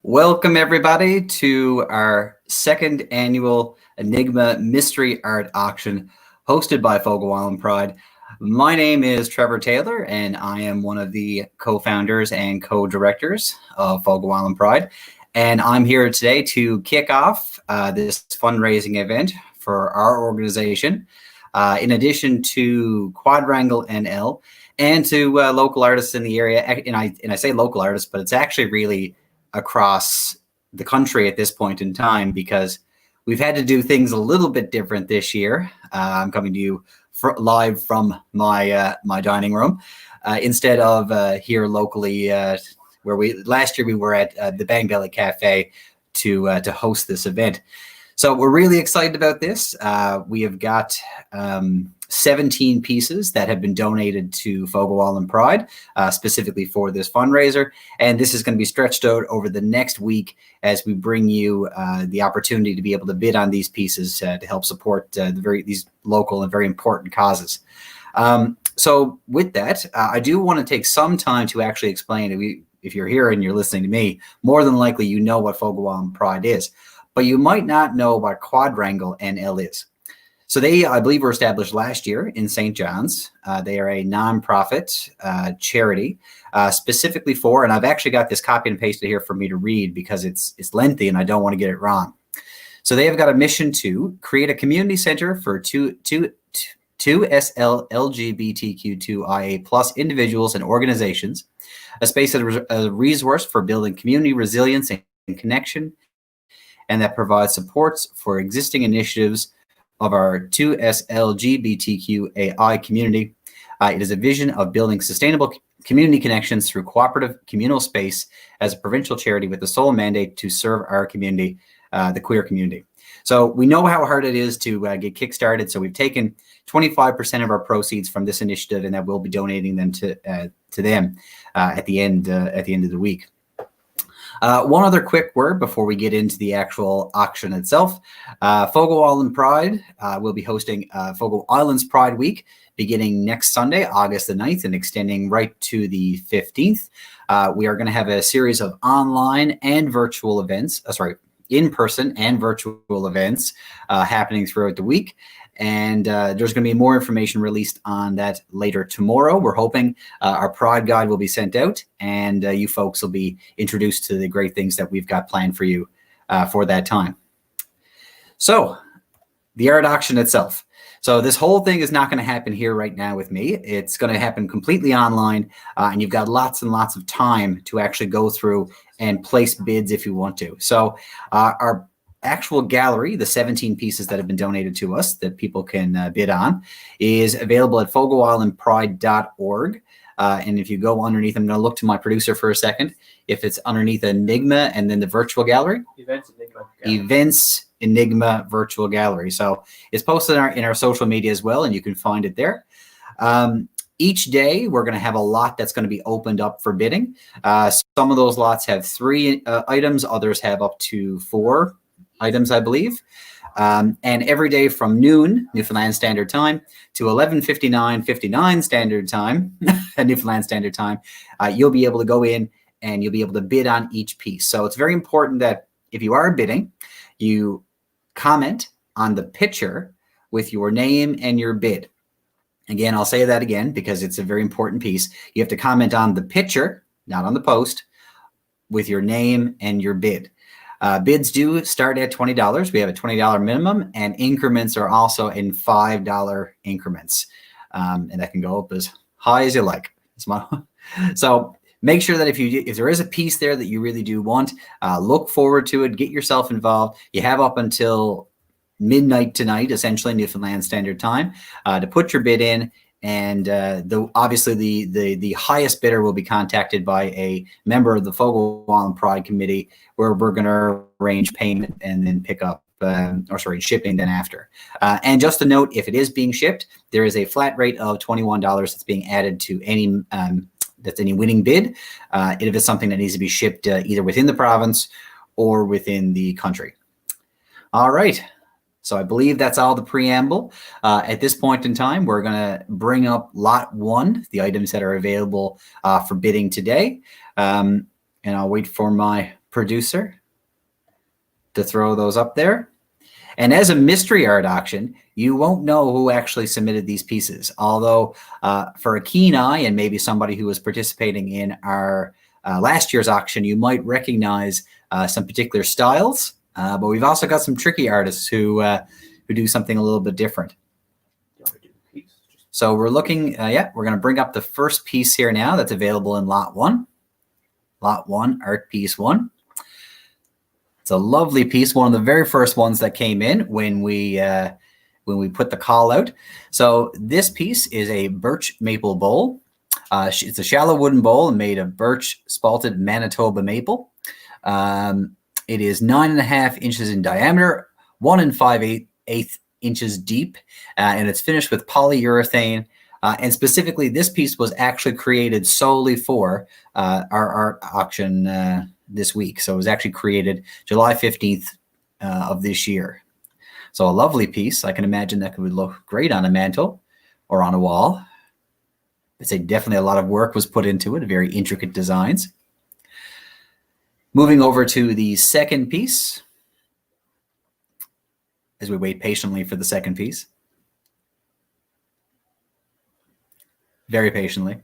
Welcome everybody to our second annual Enigma Mystery Art Auction hosted by Fogo Island Pride. My name is Trevor Taylor and I am one of the co-founders and co-directors of Fogo Island Pride. And I'm here today to kick off this fundraising event for our organization, in addition to Quadrangle NL and to local artists in the area. And I say local artists, but it's actually really across the country at this point in time because we've had to do things a little bit different this year. I'm coming to you live from my dining room instead of here locally where last year we were at the Bang Belly Cafe to host this event. So we're really excited about this. We have got 17 pieces that have been donated to Fogo Island Pride, specifically for this fundraiser. And this is going to be stretched out over the next week as we bring you the opportunity to be able to bid on these pieces to help support these local and very important causes. So with that, I do want to take some time to actually explain, if you're here and you're listening to me, more than likely you know what Fogo Island Pride is, but you might not know what Quadrangle NL is. So they, I believe, were established last year in St. John's. They are a nonprofit charity specifically for, and I've actually got this copy and pasted here for me to read because it's lengthy and I don't want to get it wrong. So they have got a mission to create a community center for 2SL LGBTQ2IA plus individuals and organizations, a space as a resource for building community resilience and connection, and that provides supports for existing initiatives of our 2SLGBTQAI community. It is a vision of building sustainable community connections through cooperative communal space as a provincial charity with the sole mandate to serve our community, the queer community. So we know how hard it is to get kickstarted. So we've taken 25% of our proceeds from this initiative, and that we'll be donating them to them at the end of the week. One other quick word before we get into the actual auction itself. Fogo Island Pride will be hosting Fogo Islands Pride Week beginning next Sunday, August the 9th, and extending right to the 15th. We are going to have a series of online and virtual events, in-person and virtual events happening throughout the week. And there's going to be more information released on that later tomorrow. We're hoping our Pride Guide will be sent out and you folks will be introduced to the great things that we've got planned for you for that time. So the art auction itself. So this whole thing is not going to happen here right now with me. It's going to happen completely online, and you've got lots and lots of time to actually go through and place bids if you want to. So our actual gallery, the 17 pieces that have been donated to us that people can bid on, is available at fogoislandpride.org. And if you go underneath, I'm going to look to my producer for a second. If it's underneath Enigma and then the virtual gallery, Events Enigma Virtual Gallery. So it's posted in our social media as well, and you can find it there. Each day, we're going to have a lot that's going to be opened up for bidding. Some of those lots have 3 items. Others have up to 4 items, I believe. And every day from noon, Newfoundland Standard Time, to 11:59 Standard Time, Newfoundland Standard Time, you'll be able to go in and you'll be able to bid on each piece. So it's very important that if you are bidding, you comment on the picture with your name and your bid. Again, I'll say that again because it's a very important piece. You have to comment on the picture, not on the post, with your name and your bid. Bids do start at $20. We have a $20 minimum, and increments are also in $5 increments. And that can go up as high as you like. So make sure that if there is a piece there that you really do want, look forward to it, get yourself involved. You have up until midnight tonight, essentially Newfoundland Standard Time, to put your bid in. And obviously the highest bidder will be contacted by a member of the Fogo Island Pride Committee, where we're going to arrange payment and then pick up, shipping then after. And just a note, if it is being shipped, there is a flat rate of $21 that's being added to any winning bid. If it's something that needs to be shipped either within the province or within the country. All right. So I believe that's all the preamble. At this point in time, we're going to bring up lot 1, the items that are available for bidding today. And I'll wait for my producer to throw those up there. And as a mystery art auction, you won't know who actually submitted these pieces. Although for a keen eye and maybe somebody who was participating in our last year's auction, you might recognize some particular styles. But we've also got some tricky artists who do something a little bit different. So we're looking, we're going to bring up the first piece here now that's available in Lot 1. Lot 1, Art Piece 1. It's a lovely piece, one of the very first ones that came in when we put the call out. So this piece is a birch maple bowl. It's a shallow wooden bowl made of birch spalted Manitoba maple. It is 9.5 inches in diameter, 1 5/8 inches deep, and it's finished with polyurethane. And specifically, this piece was actually created solely for our art auction this week. So it was actually created July 15th of this year. So a lovely piece. I can imagine that would look great on a mantle or on a wall. I'd say definitely a lot of work was put into it, very intricate designs. Moving over to the second piece, as we wait patiently for the second piece. Very patiently.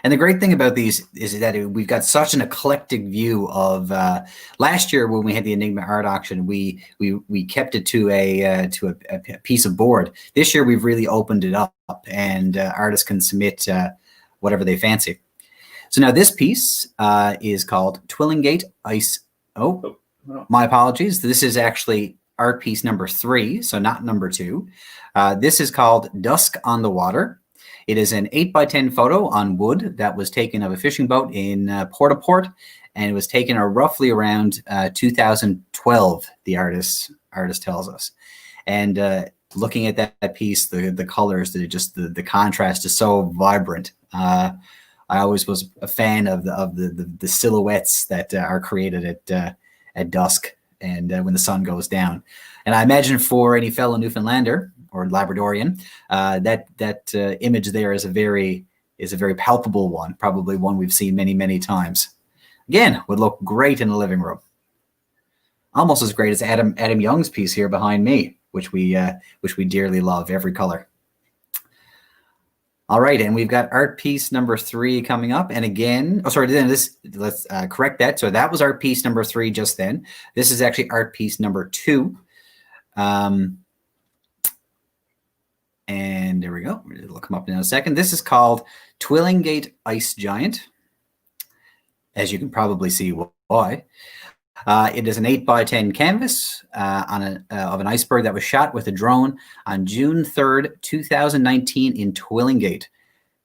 And the great thing about these is that we've got such an eclectic view of. Last year when we had the Enigma Art Auction, we kept it to a piece of board. This year we've really opened it up, and artists can submit whatever they fancy. So now this piece is called Twillingate Ice. Oh, my apologies. This is actually art piece number 3, so not number 2. This is called Dusk on the Water. It is an 8x10 photo on wood that was taken of a fishing boat in Port-au-Port, and it was taken roughly around 2012, the artist tells us. And looking at that piece, the colors, the contrast is so vibrant. I always was a fan of the silhouettes that are created at dusk and when the sun goes down. And I imagine for any fellow Newfoundlander or Labradorian, that image there is a very palpable one, probably one we've seen many, many times. Again, would look great in the living room. Almost as great as Adam Young's piece here behind me, which we dearly love, every color. All right, and we've got art piece number 3 coming up. And again, let's correct that. So that was art piece number 3 just then. This is actually art piece number 2. And there we go. It'll come up in a second. This is called Twillingate Ice Giant, as you can probably see why. It is an 8x10 canvas of an iceberg that was shot with a drone on June 3rd, 2019 in Twillingate.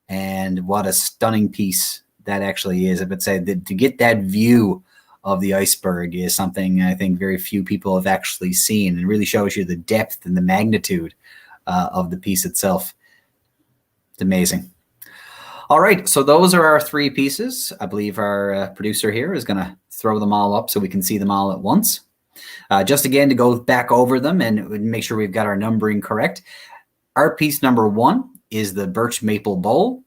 And what a stunning piece that actually is. I would say that to get that view of the iceberg is something I think very few people have actually seen, and really shows you the depth and the magnitude of the piece itself. It's amazing. All right, so those are our 3 pieces. I believe our producer here is going to throw them all up so we can see them all at once. Just again to go back over them and make sure we've got our numbering correct. Art piece number 1 is the birch maple bowl,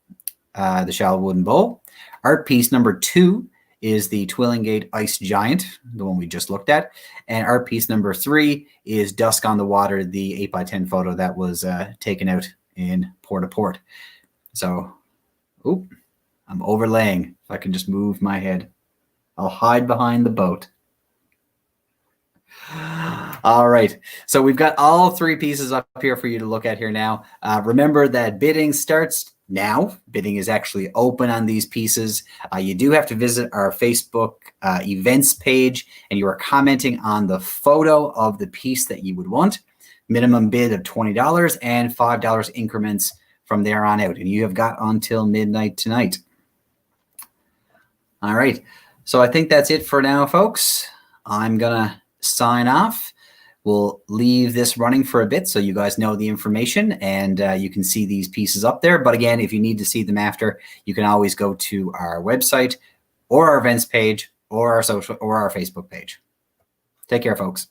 the shallow wooden bowl. Art piece number 2 is the Twillingate Ice Giant, the one we just looked at. And art piece number 3 is Dusk on the Water, the 8x10 photo that was taken out in Port-au-Port. So, I'm overlaying. If I can just move my head, I'll hide behind the boat. All right, so we've got all 3 pieces up here for you to look at here now. Remember that bidding starts now. Bidding is actually open on these pieces. You do have to visit our Facebook events page, and you are commenting on the photo of the piece that you would want. Minimum bid of $20 and $5 increments from there on out. And you have got until midnight tonight. All right, so I think that's it for now, folks. I'm gonna sign off. We'll leave this running for a bit so you guys know the information, and you can see these pieces up there. But again, if you need to see them after, you can always go to our website or our events page or our social or our Facebook page. Take care, folks.